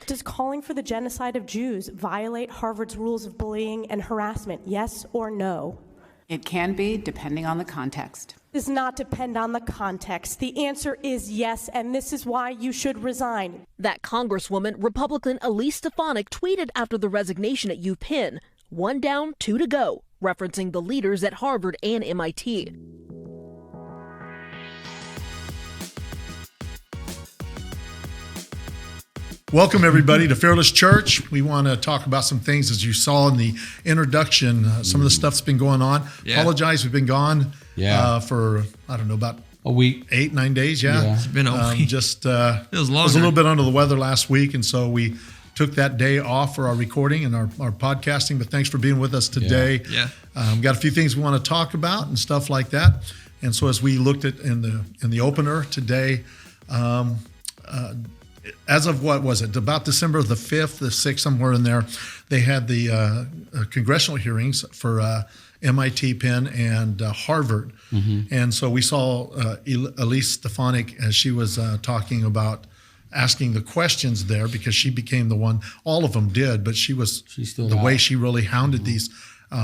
Does calling for the genocide of Jews violate Harvard's rules of bullying and harassment? Yes or no? It can be, depending on the context. Does not depend on the context. The answer is yes, and this is why you should resign. That Congresswoman, Republican Elise Stefanik, tweeted after the resignation at UPenn, 1 down, 2 to go, referencing the leaders at Harvard and MIT. Welcome, everybody, to Fearless Church. We want to talk about some things, as you saw in the introduction, some of the stuff's been going on. Yeah. Apologize, we've been gone for, I don't know, about a week, 8-9 days. Yeah. It's been a week. Just it was longer. was a little bit under the weather last week, and so we took that day off for our recording and our podcasting. But thanks for being with us today. Yeah. Got a few things we want to talk about and stuff like that. And so as we looked at in the opener today, as of what was it, about December the 5th, the 6th, somewhere in there, they had the congressional hearings for MIT, Penn, and Harvard. Mm-hmm. And so we saw Elise Stefanik as she was talking about asking the questions there, because she became the one, all of them did, but she's still the way she really hounded these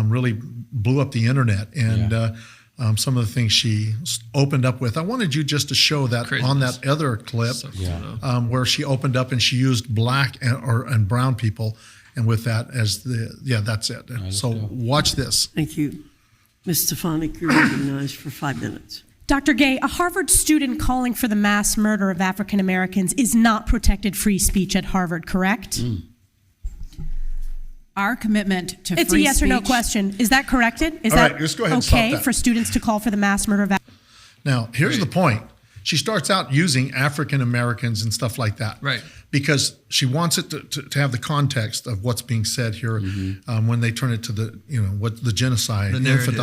really blew up the internet. And some of the things she opened up with. I wanted you just to show that on that other clip where she opened up and she used black and brown people, and with that as that's it. So watch this. Thank you. Ms. Stefanik, you're recognized for 5 minutes. Dr. Gay, a Harvard student calling for the mass murder of African Americans is not protected free speech at Harvard, correct? Our commitment to It's free a yes speech. or no question. Is that corrected? Is All that right, let's go ahead and stop okay that. for students to call for the mass murder of Now, here's the point. She starts out using African Americans and stuff like that. Right. Because she wants it to have the context of what's being said here when they turn it to the genocide, the narrative.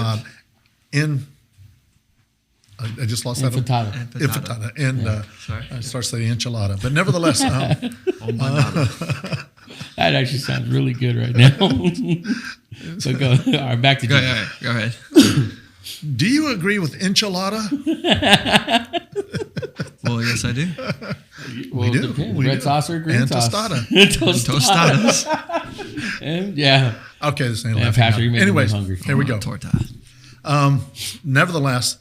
I just lost Infantada. that. Infantada. And I start saying enchilada. But nevertheless. Oh my God. That actually sounds really good right now. So go. All right, back to you. Go ahead. Do you agree with enchilada? Well, yes, I do. We do. Red sauce or green and sauce? Tostada. Tostadas. And Okay, this ain't Yeah, laughing. Pastor, you're making me Anyways, hungry. here we go. Torta. Nevertheless,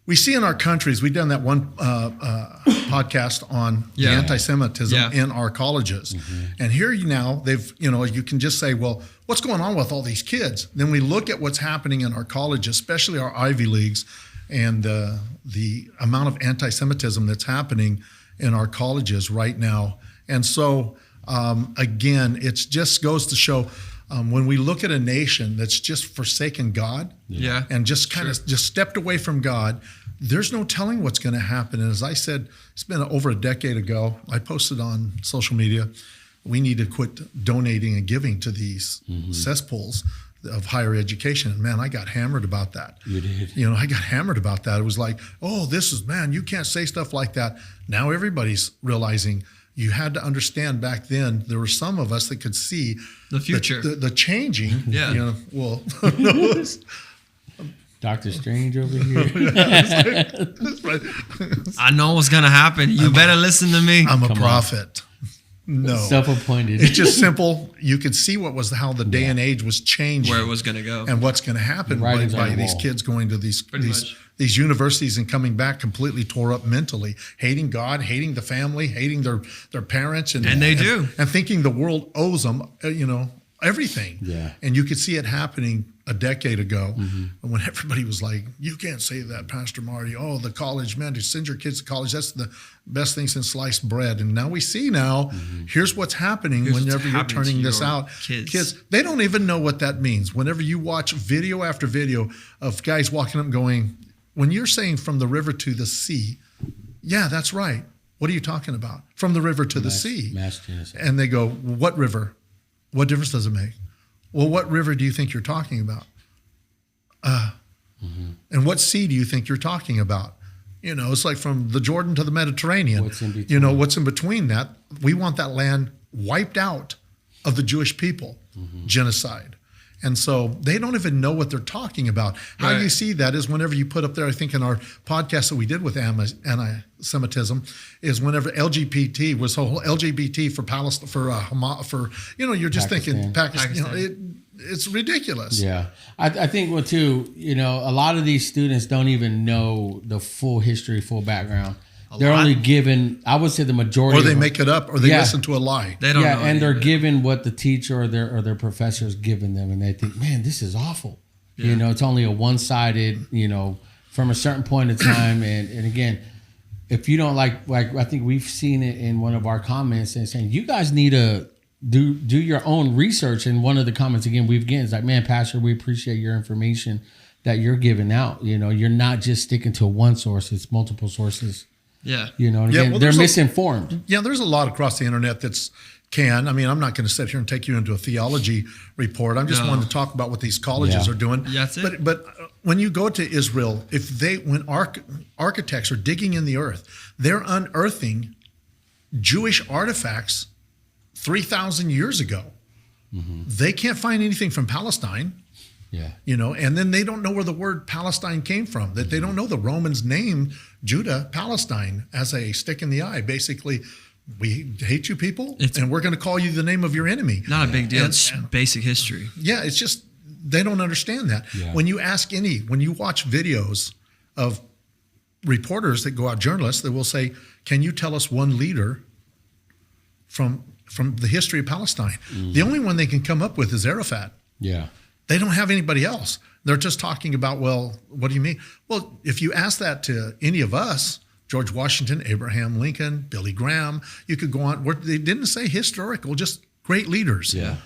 we see in our countries, we've done that one podcast on the anti-Semitism in our colleges. And here you can just say, well, what's going on with all these kids? Then we look at what's happening in our colleges, especially our Ivy Leagues, and the amount of anti-Semitism that's happening in our colleges right now. And so, again, it just goes to show when we look at a nation that's just forsaken God and just kind of just stepped away from God, there's no telling what's going to happen. And as I said, it's been over a decade ago, I posted on social media, we need to quit donating and giving to these cesspools of higher education. And man, I got hammered about that. You did. I got hammered about that. It was like, you can't say stuff like that. Now everybody's realizing you had to understand back then, there were some of us that could see the future, the changing. Yeah. Doctor Strange over here. I know what's going to happen. You better listen to me. I'm a prophet. No. Self-appointed. It's just simple. You could see how the day and age was changing. Where it was going to go. And what's going to happen by these kids going to these universities and coming back completely tore up mentally, hating God, hating the family, hating their parents. And they do. And thinking the world owes them, everything. Yeah. And you could see it happening a decade ago when everybody was like, you can't say that, Pastor Marty. Oh, the college, man, to send your kids to college, that's the best thing since sliced bread. And now we see here's what's happening whenever you're turning this out. Kids, they don't even know what that means. Whenever you watch video after video of guys walking up and going, when you're saying from the river to the sea, yeah, that's right. What are you talking about? From the river to the sea. And they go, what river? What difference does it make? Well, what river do you think you're talking about? And what sea do you think you're talking about? It's like from the Jordan to the Mediterranean. What's in between? What's in between that? We want that land wiped out of the Jewish people, genocide. And so they don't even know what they're talking about. How Right. you see that is whenever you put up there, I think in our podcast that we did with anti-Semitism, is whenever LGBT was whole LGBT for Palestine, for you're just thinking Pakistan. It's ridiculous. Yeah. I think, well, too, a lot of these students don't even know the full history, full background. They're only given, I would say the majority. Or they make it up, or they listen to a lie. They don't know. And they're given what the teacher or their professor has given them, and they think, man, this is awful. Yeah. It's only a one-sided, from a certain point in time. And again, if you don't like I think we've seen it in one of our comments and saying, you guys need to do your own research. And one of the comments again we've gotten is like, man, Pastor, we appreciate your information that you're giving out. You're not just sticking to one source; it's multiple sources. Yeah. Again, they're misinformed. There's a lot across the internet I'm not going to sit here and take you into a theology report. I'm just wanting to talk about what these colleges are doing. Yeah, that's it. But when you go to Israel, when architects are digging in the earth, they're unearthing Jewish artifacts 3,000 years ago. Mm-hmm. They can't find anything from Palestine. Yeah. And then they don't know where the word Palestine came from, that they don't know the Romans named Judah Palestine as a stick in the eye. Basically, we hate you people, and we're going to call you the name of your enemy. Not a big deal. It's basic history. Yeah, it's just, they don't understand that. Yeah. When you watch videos of reporters that go out, journalists, that will say, can you tell us one leader from the history of Palestine? Mm. The only one they can come up with is Arafat. Yeah. They don't have anybody else. They're just talking about, well, what do you mean? Well, if you ask that to any of us, George Washington, Abraham Lincoln, Billy Graham, you could go on. They didn't say historical, just great leaders. Yeah.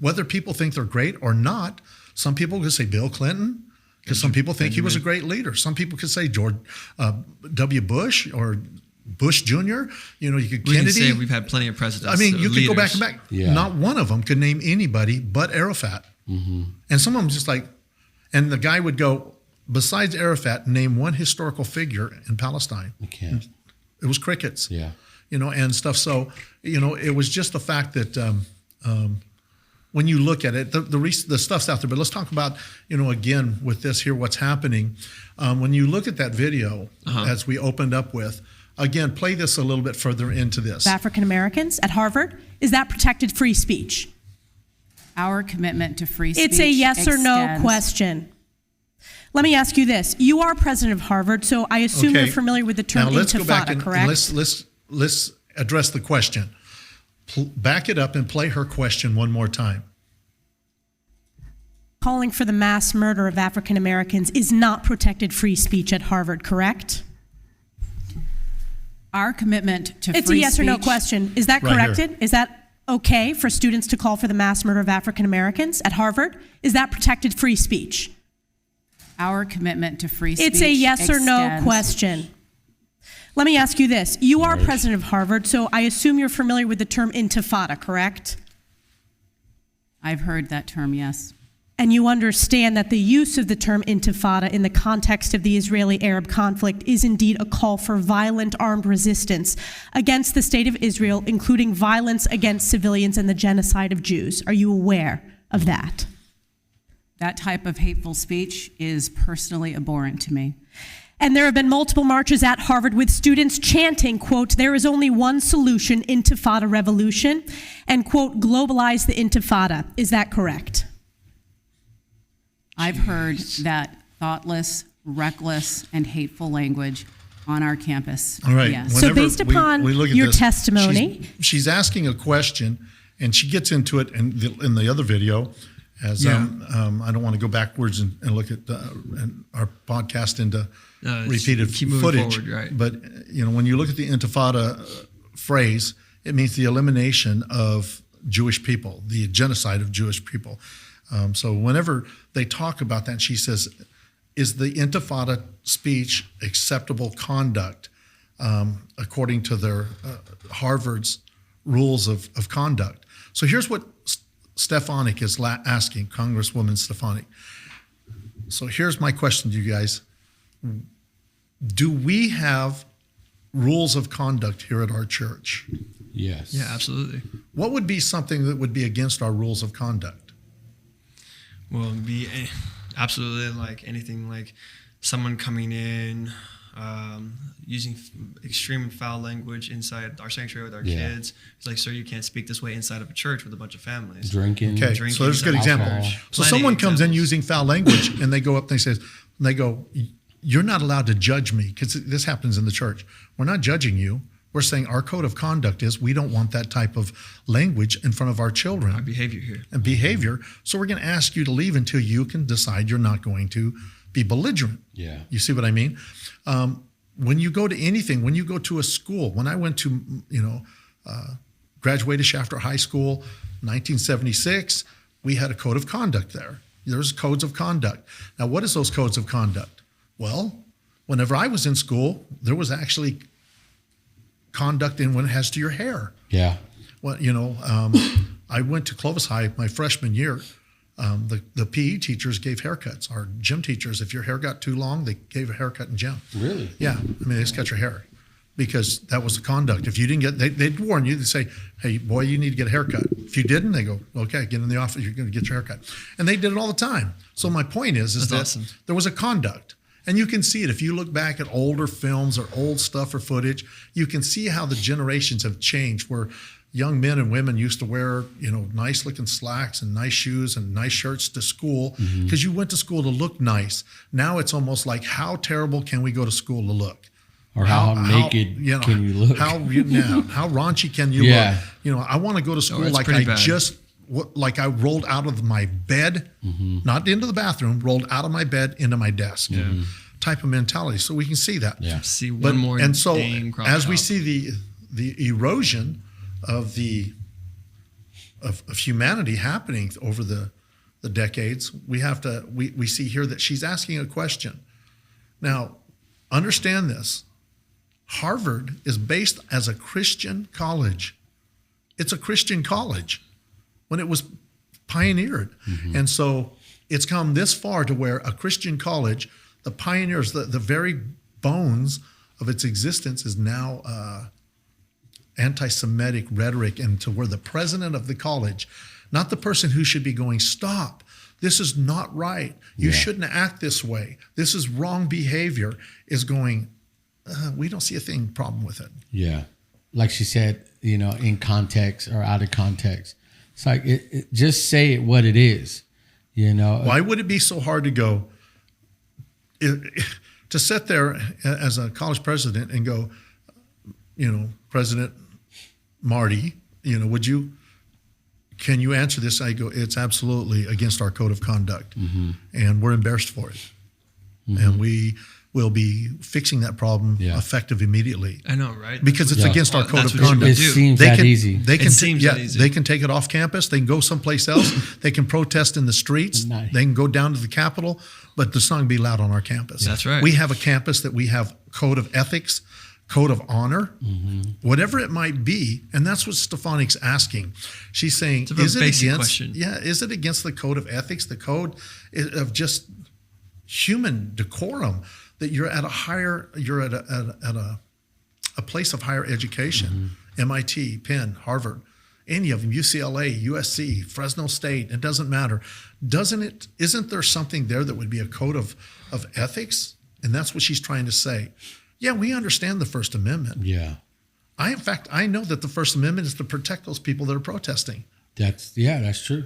Whether people think they're great or not, some people could say Bill Clinton, because some people think he was a great leader. Some people could say George W. Bush or Bush Jr. You could Kennedy. We can say we've had plenty of presidents. You could go back and back. Yeah. Not one of them could name anybody but Arafat. Mm-hmm. And some of them just and the guy would go, besides Arafat, name one historical figure in Palestine. You can't. It was crickets. Yeah. And stuff. So, it was just the fact that when you look at it, the stuff's out there. But let's talk about, again, with this here, what's happening. When you look at that video, as we opened up with, again, play this a little bit further into this. African Americans at Harvard, is that protected free speech? Our commitment to free speech It's a yes or no extends. question. Let me ask you this. You are president of Harvard, so I assume you're familiar with the term now let's intifada, go back and correct? let's address the question. Back it up and play her question one more time. Calling for the mass murder of African Americans is not protected free speech at Harvard, correct? Our commitment to free speech. It's a yes or no question. Is that Right here. corrected? Is that okay for students to call for the mass murder of African Americans at Harvard? Is that protected free speech? Our commitment to free speech It's a yes or no extends. question. Let me ask you this. You are president of Harvard, so I assume you're familiar with the term intifada, correct? I've heard that term, yes. And you understand that the use of the term intifada in the context of the Israeli-Arab conflict is indeed a call for violent armed resistance against the state of Israel, including violence against civilians and the genocide of Jews. Are you aware of that? That type of hateful speech is personally abhorrent to me. And there have been multiple marches at Harvard with students chanting, quote, there is only one solution, intifada revolution, and, quote, globalize the intifada. Is that correct? I've heard that thoughtless, reckless, and hateful language on our campus. All right. Yes. So Whenever based upon we look at your this, testimony. she's asking a question, and she gets into it in the other video. As I don't want to go backwards and look at our podcast into repeated keep moving footage. forward, right. But when you look at the Intifada phrase, it means the elimination of Jewish people, the genocide of Jewish people. So whenever they talk about that, she says, is the Intifada speech acceptable conduct according to their Harvard's rules of conduct? So here's what Stefanik is asking, Congresswoman Stefanik. So here's my question to you guys. Do we have rules of conduct here at our church? Yes. Yeah, absolutely. What would be something that would be against our rules of conduct? Well, absolutely like anything like someone coming in, using extreme and foul language inside our sanctuary with our kids. It's like, sir, you can't speak this way inside of a church with a bunch of families. Drinking. Okay, so there's a good example. So someone comes in using foul language, and they go up and they go, you're not allowed to judge me, because this happens in the church. We're not judging you. We're saying our code of conduct is we don't want that type of language in front of our children. Our behavior here. And behavior. So we're going to ask you to leave until you can decide you're not going to be belligerent. Yeah. You see what I mean? When you go to anything, when you go to a school, when I went to, graduated Shafter High School, 1976, we had a code of conduct there. There's codes of conduct. Now, what is those codes of conduct? Well, whenever I was in school, there was actually conduct in when it has to your hair. Yeah. Well, I went to Clovis High my freshman year. The PE teachers gave haircuts. Our gym teachers, if your hair got too long, they gave a haircut in gym. Really? Yeah. I mean, they just cut your hair because that was the conduct. If you didn't get, they'd warn you. They'd say, hey, boy, you need to get a haircut. If you didn't, they go, okay, get in the office. You're going to get your haircut. And they did it all the time. So my point is That's that awesome. there was a conduct. And you can see it if you look back at older films or old stuff or footage. You can see how the generations have changed, where young men and women used to wear, nice looking slacks and nice shoes and nice shirts to school because you went to school to look nice. Now it's almost like, how terrible can we go to school to look? Or how naked can you look? How raunchy can you look? I want to go to school like like I rolled out of my bed, not into the bathroom, rolled out of my bed into my desk. Type of mentality. So we can see that. Yeah. See one more. And so as we top. see the erosion of humanity happening over the decades, we see here that she's asking a question. Now, understand this. Harvard is based as a Christian college. It's a Christian college when it was pioneered. And so it's come this far to where a Christian college, the pioneers, the very bones of its existence is now anti-Semitic rhetoric, and to where the president of the college, not the person who should be going, stop, this is not right. You shouldn't act this way. This is wrong behavior, is going, we don't see a problem with it. Yeah. Like she said, in context or out of context. It's like, just say it what it is, Why would it be so hard to go, to sit there as a college president and go, President Marty, can you answer this? I go, it's absolutely against our code of conduct, and we're embarrassed for it. And we will be fixing that problem effective immediately. I know, right? Because it's against our code of what conduct. It seems that easy. They can take it off campus. They can go someplace else. They can protest in the streets. Nice. They can go down to the Capitol, but it's not going to be allowed on our campus. That's right. We have a campus that we have code of ethics, code of honor, whatever it might be. And that's what Stefanik's asking. She's saying, is it against the code of ethics, the code of just human decorum, that you're at a place of higher education, MIT, Penn, Harvard, any of them, UCLA, USC, Fresno State, it doesn't matter. Isn't there something there that would be a code of ethics? And that's what she's trying to say. Yeah, we understand the First Amendment. Yeah. In fact, I know that the First Amendment is to protect those people that are protesting. That's true.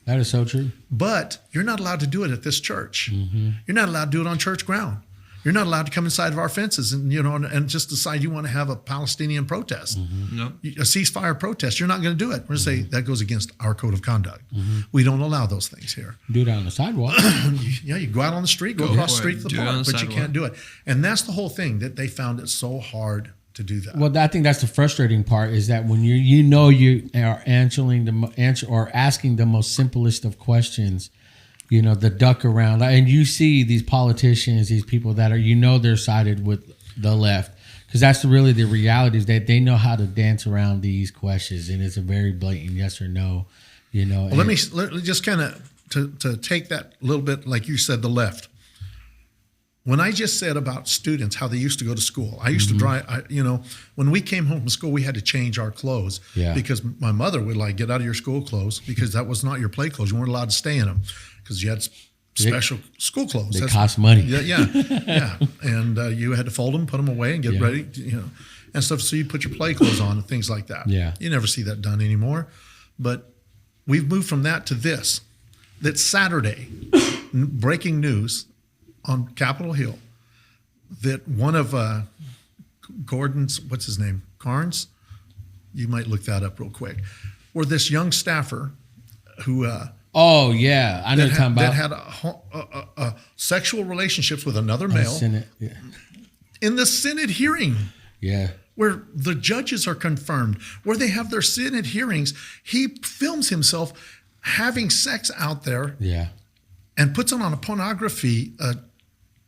That is so true. But you're not allowed to do it at this church. You're not allowed to do it on church ground. You're not allowed to come inside of our fences and just decide you want to have a Palestinian protest, No. a ceasefire protest. You're not going to do it. We're going to say that goes against our code of conduct. We don't allow those things here. Do it on the sidewalk. You go out on the street, go across the street to the park, but you can't do it. And that's the whole thing, that they found it so hard to do that. Well, I think that's the frustrating part, is that when you are asking the most simplest of questions, the duck around, and you see these politicians, these people that are, they're sided with the left, because that's really the reality, is that they know how to dance around these questions, and it's a very blatant yes or no. Well, let me just kind of to take that a little bit, like you said, the left. when I just said about students, how they used to go to school, I used to drive, when we came home from school, we had to change our clothes because my mother would like, get out of your school clothes because that was not your play clothes. You weren't allowed to stay in them because you had special school clothes. They cost money. Yeah. And you had to fold them, put them away and get ready, and stuff. So you put your play clothes on and things like that. Yeah. You never see that done anymore. But we've moved from that to this. That Saturday, breaking news on Capitol Hill, that one of Gordon's, what's his name, Carnes? You might look that up real quick. Where this young staffer who oh yeah, I know what you're talking about. that had a sexual relationships with another male Senate, in the Senate hearing. Yeah. Where the judges are confirmed, where they have their Senate hearings, he films himself having sex out there and puts it on a pornography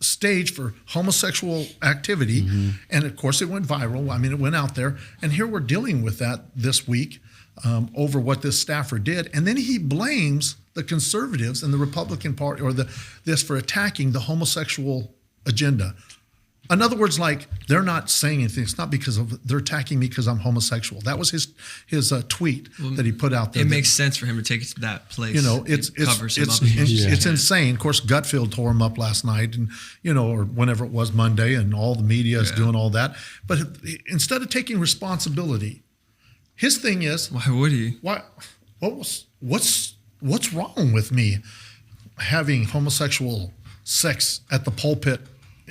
stage for homosexual activity. And of course it went viral. I mean, it went out there. And here we're dealing with that this week over what this staffer did. And then he blames the conservatives and the Republican Party or this for attacking the homosexual agenda. In other words, like, they're not saying anything. It's not because they're attacking me because I'm homosexual. That was his tweet that he put out there. It makes sense for him to take it to that place. It's insane. Of course, Gutfield tore him up last night, and or whenever it was, Monday, and all the media is doing all that. But instead of taking responsibility, his thing is, why would he? What's wrong with me having homosexual sex at the pulpit?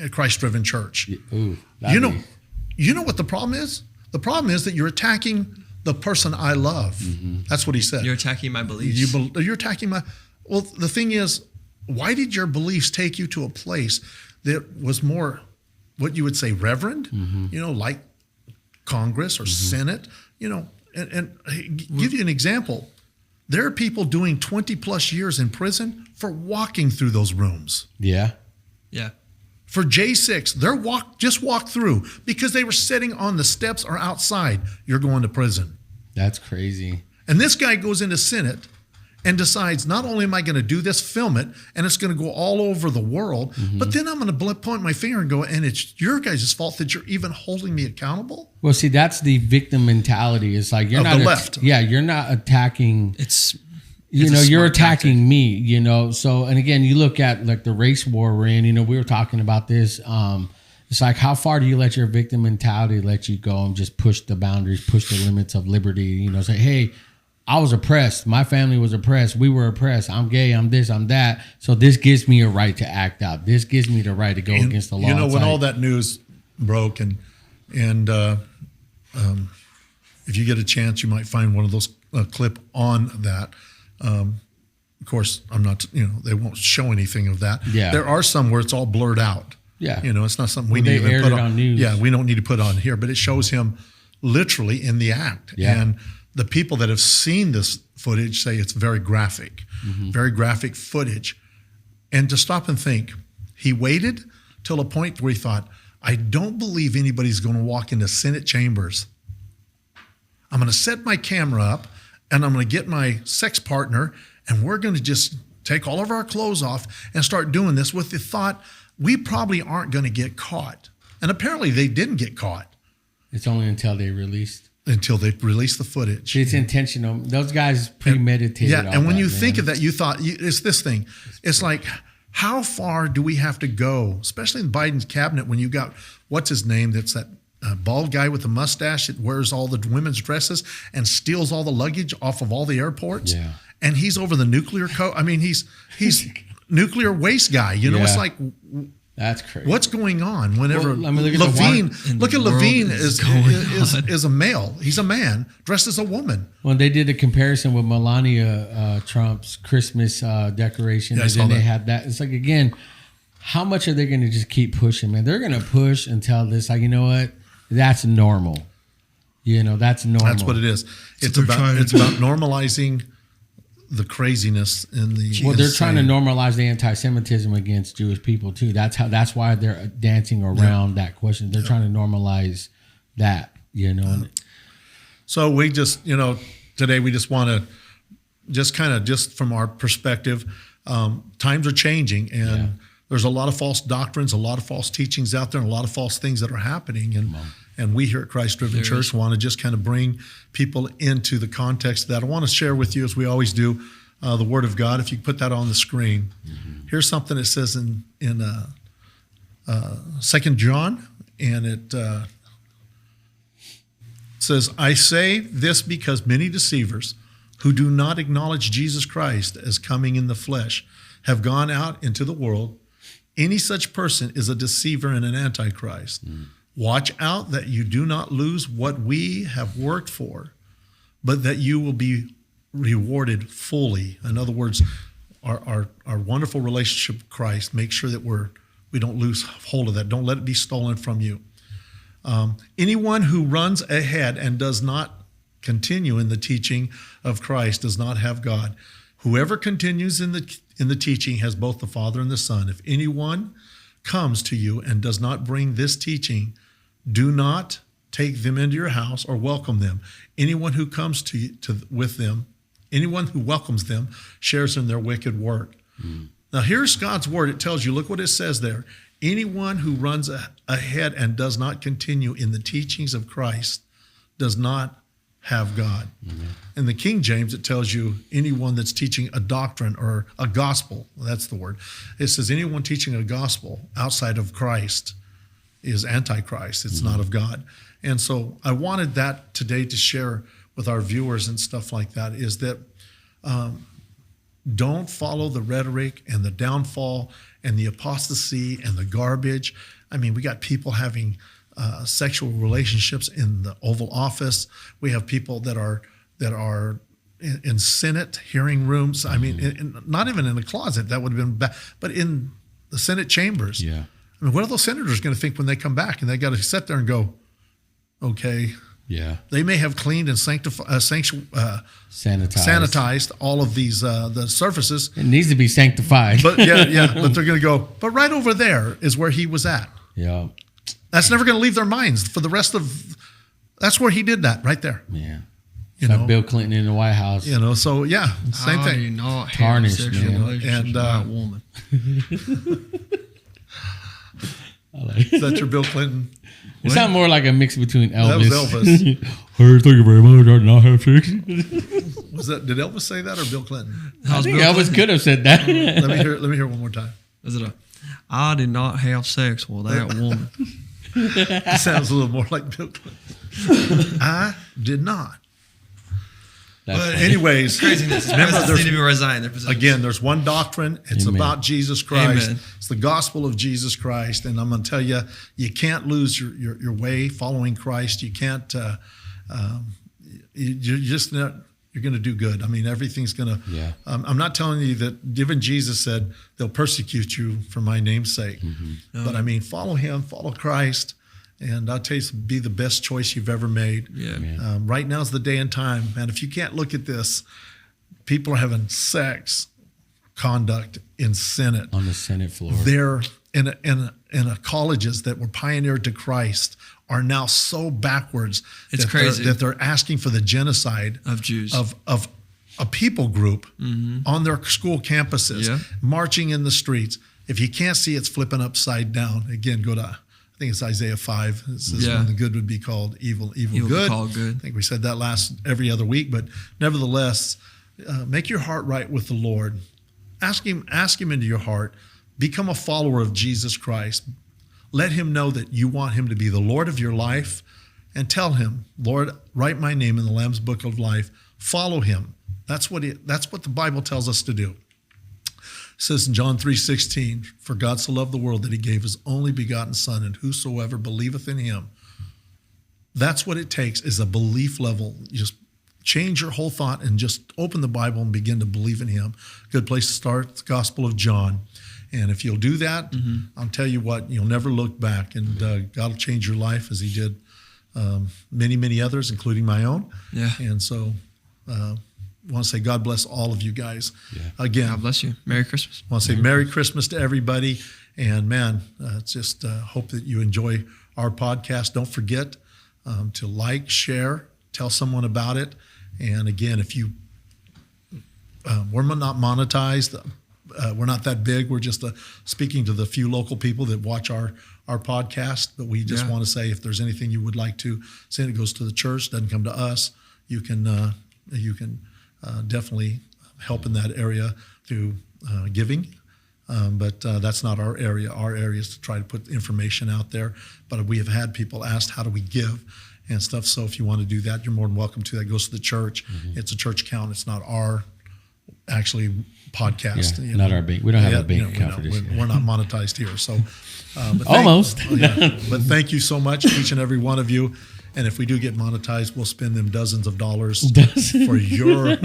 A Christ-driven church. Ooh, you know what the problem is? The problem is that you're attacking the person I love. That's what he said. You're attacking my beliefs. You're attacking my. Well, the thing is, why did your beliefs take you to a place that was more, what you would say, reverend? Like Congress or Senate. And give you an example. There are people doing 20 plus years in prison for walking through those rooms. Yeah. For J6, they're just walk through because they were sitting on the steps or outside. You're going to prison. That's crazy. And this guy goes into Senate and decides, not only am I going to do this, film it, and it's going to go all over the world, but then I'm going to point my finger and go, and it's your guys' fault that you're even holding me accountable? Well, see, that's the victim mentality. It's like you're not the left. You're not attacking. It's you're attacking tactic. Me, So, and again, you look at like the race war we're in, we were talking about this. It's like, how far do you let your victim mentality let you go and just push the boundaries, push the limits of liberty, say, hey, I was oppressed. My family was oppressed. We were oppressed. I'm gay. I'm this, I'm that. So this gives me a right to act out. This gives me the right to go against the law. When all that news broke and if you get a chance, you might find one of those clip on that. Of course, I'm not, they won't show anything of that. Yeah. There are some where it's all blurred out. Yeah. It's not something we need to put on news. Yeah, we don't need to put on here, but it shows him literally in the act. Yeah. And the people that have seen this footage say it's very graphic footage. And to stop and think, he waited till a point where he thought, I don't believe anybody's going to walk into Senate chambers. I'm going to set my camera up, and I'm going to get my sex partner, and we're going to just take all of our clothes off and start doing this with the thought we probably aren't going to get caught. And apparently they didn't get caught. It's only until they released the footage. It's intentional. Those guys premeditated. And when you think of that, you thought, it's this thing. It's like, how far do we have to go, especially in Biden's cabinet, when you got, what's his name, that's that bald guy with the mustache that wears all the women's dresses and steals all the luggage off of all the airports. Yeah. And he's over the nuclear code. I mean, he's nuclear waste guy. It's like, that's crazy. What's going on? Whenever Levine, look at Levine is a male. He's a man dressed as a woman. When they did the comparison with Melania Trump's Christmas decoration, and then they had that. It's like, again, how much are they going to just keep pushing, man? They're going to push until this, like, you know what? That's normal. That's normal. That's what it is. It's about normalizing the craziness in the. Well, they're trying to normalize the anti-Semitism against Jewish people too. That's why they're dancing around that question. They're trying to normalize that. So we just, today we just want to just from our perspective, times are changing, and there's a lot of false doctrines, a lot of false teachings out there, and a lot of false things that are happening. And we here at Christ Driven Church want to just kind of bring people into the context of that. I want to share with you, as we always do, the Word of God. If you put that on the screen. Here's something it says in 2 John, and it says, I say this because many deceivers who do not acknowledge Jesus Christ as coming in the flesh have gone out into the world. Any such person is a deceiver and an antichrist. Watch out that you do not lose what we have worked for, but that you will be rewarded fully. In other words, our wonderful relationship with Christ, make sure that we don't lose hold of that. Don't let it be stolen from you. Anyone who runs ahead and does not continue in the teaching of Christ does not have God. Whoever continues in the teaching has both the Father and the Son. If anyone comes to you and does not bring this teaching, do not take them into your house or welcome them. Anyone who comes anyone who welcomes them shares in their wicked work. Now here's God's word. It tells you, look what it says there. Anyone who runs ahead and does not continue in the teachings of Christ does not have God. In the King James, it tells you anyone that's teaching a doctrine or a gospel, that's the word. It says anyone teaching a gospel outside of Christ is antichrist. It's not of God. And so I wanted that today to share with our viewers and stuff like that, is that don't follow the rhetoric and the downfall and the apostasy and the garbage. I mean, we got people having sexual relationships in the Oval Office. We have people that are in Senate hearing rooms. I mean, not even in the closet. That would have been bad, but in the Senate chambers. Yeah. I mean, what are those senators going to think when they come back and they got to sit there and go, okay. Yeah. They may have cleaned and sanitized all of these the surfaces. It needs to be sanctified. But yeah. But they're going to go. But right over there is where he was at. Yeah. That's never going to leave their minds for the rest of. That's where he did that right there. Yeah. You like know, Bill Clinton in the White House. You know. So yeah, same thing. You not Tarnished, sexual man. relationships And, with a woman. Is that your Bill Clinton? It sounded more like a mix between Elvis. That was Elvis. Hey, thank you very much. I did not have sex. Did Elvis say that or Bill Clinton? I think Elvis could have said that. Let me hear it one more time. Is it I did not have sex with that woman. It sounds a little more like Bill Clinton. I did not. But anyways, craziness. remember, Need to be resigned. Again, there's one doctrine. It's Amen. about Jesus Christ. Amen. It's the gospel of Jesus Christ. And I'm going to tell you, you can't lose your way following Christ. You can't, you're just not, you're going to do good. I mean, everything's going to, Yeah. I'm not telling you that even Jesus said they'll persecute you for my name's sake. But I mean, follow him, follow Christ. And I'll tell you, be the best choice you've ever made. Yeah. Right now's the day and time, man. If you can't look at this, people are having sex conduct in Senate. On the Senate floor. They're in colleges that were pioneered to Christ are now so backwards It's that crazy. they're asking for the genocide Of Jews. of a people group on their school campuses, Yeah. marching in the streets. If you can't see, it's flipping upside down. Again, go to, I think it's Isaiah 5. It says when the good would be called evil Evil good. be called good. I think we said that every other week, but nevertheless, make your heart right with the Lord. Ask him into your heart. Become a follower of Jesus Christ. Let him know that you want him to be the Lord of your life, and tell him, Lord, write my name in the Lamb's Book of Life. Follow him. That's what the Bible tells us to do. It says in John 3:16, for God so loved the world that he gave his only begotten Son, and whosoever believeth in him. That's what it takes, is a belief level. You just change your whole thought and just open the Bible and begin to believe in him. Good place to start, the Gospel of John. And if you'll do that, I'll tell you what, you'll never look back. And God will change your life as he did many, many others, including my own. Yeah. And so I want to say God bless all of you guys. Yeah. Again, God bless you. Merry Christmas. I want to say Merry Christmas to everybody. And man, just hope that you enjoy our podcast. Don't forget to like, share, tell someone about it. And again, if you, we're not monetized. we're not that big. We're just speaking to the few local people that watch our podcast. But we just want to say, if there's anything you would like to send, it goes to the church, doesn't come to us. You can definitely help in that area through giving. But that's not our area. Our area is to try to put information out there. But we have had people ask, how do we give and stuff? So if you want to do that, you're more than welcome to. That goes to the church. It's a church account. It's not our actually podcast. Yeah, not our bank. We don't have a bank account for this. We're not monetized here. So almost. But thank you so much, each and every one of you. And if we do get monetized, we'll spend them dozens of dollars for your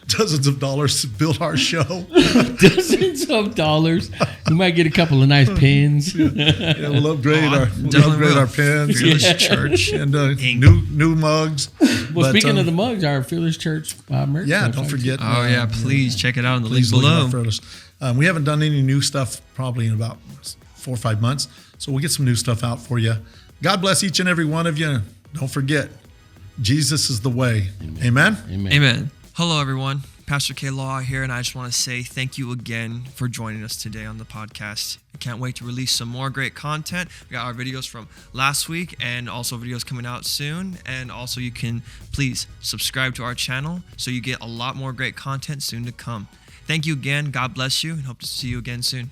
dozens of dollars to build our show. Dozens of dollars. We might get a couple of nice pins. We'll upgrade our pins, Church, and new mugs. Well, speaking of the mugs, our Fearless Church merch. Yeah, don't forget. Please check it out in the link below. We haven't done any new stuff probably in about 4 or 5 months, so we'll get some new stuff out for you. God bless each and every one of you. Don't forget, Jesus is the way. Amen? Amen. Hello, everyone. Pastor K. Law here, and I just want to say thank you again for joining us today on the podcast. I can't wait to release some more great content. We got our videos from last week and also videos coming out soon. And also you can please subscribe to our channel so you get a lot more great content soon to come. Thank you again. God bless you, and hope to see you again soon.